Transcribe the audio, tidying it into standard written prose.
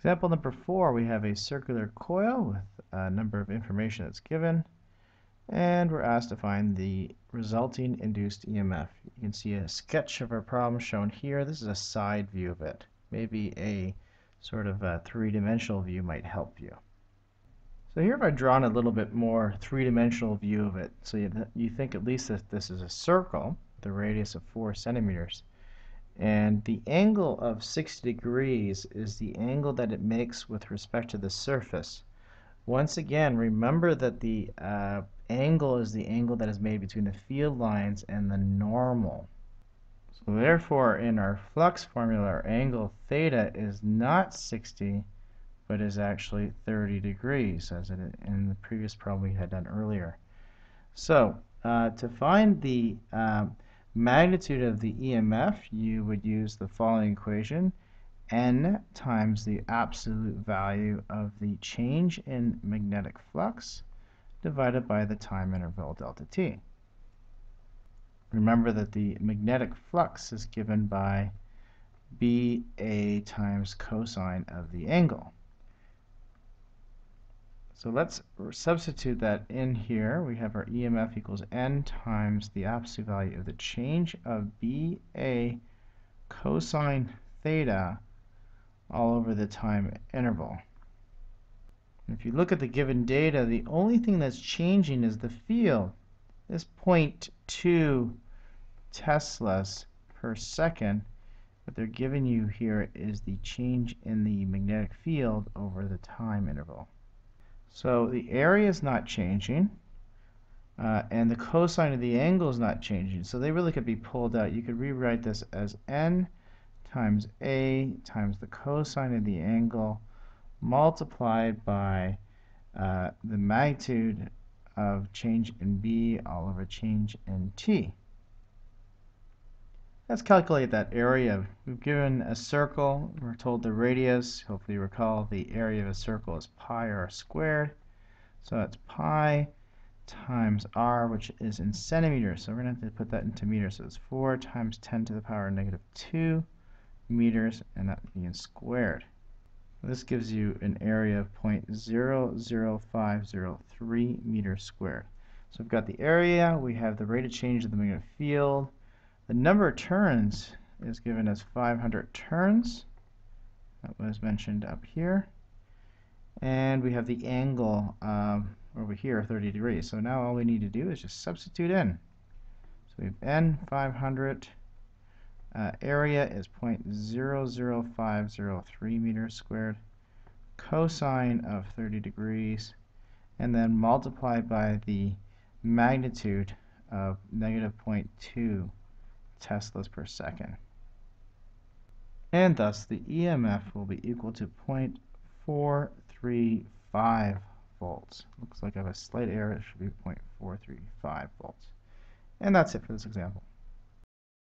Example number 4, we have a circular coil with a number of information that's given, and we're asked to find the resulting induced EMF. You can see a sketch of our problem shown here. This is a side view of it. Maybe a sort of a three-dimensional view might help you. So here I've drawn a little bit more three-dimensional view of it. So you think at least that this is a circle with a radius of 4 centimeters. And the angle of 60 degrees is the angle that it makes with respect to the surface. Once again, remember that the angle is the angle that is made between the field lines and the normal. So therefore, in our flux formula, our angle theta is not 60, but is actually 30 degrees, as in the previous problem we had done earlier. So to find the magnitude of the EMF, you would use the following equation: N times the absolute value of the change in magnetic flux divided by the time interval delta t. Remember that the magnetic flux is given by BA times cosine of the angle. So let's substitute that in here. We have our EMF equals N times the absolute value of the change of BA cosine theta all over the time interval. If you look at the given data, the only thing that's changing is the field. This 0.2 Teslas per second, what they're giving you here is the change in the magnetic field over the time interval. So the area is not changing, and the cosine of the angle is not changing. So they really could be pulled out. You could rewrite this as N times A times the cosine of the angle multiplied by the magnitude of change in B all over change in T. Let's calculate that area. We've given a circle. We're told the radius. Hopefully you recall the area of a circle is pi r squared. So that's pi times r, which is in centimeters. So we're going to have to put that into meters. So it's 4 times 10 to the power negative 2 meters, and that being squared. This gives you an area of 0.00503 meters squared. So we've got the area, we have the rate of change of the magnetic field. The number of turns is given as 500 turns. That was mentioned up here. And we have the angle over here, 30 degrees. So now all we need to do is just substitute in. So we have N 500. Area is 0.00503 meters squared. Cosine of 30 degrees. And then multiplied by the magnitude of negative 0.2 Teslas per second. And thus the EMF will be equal to 0.435 volts. Looks like I have a slight error. It should be 0.435 volts. And that's it for this example.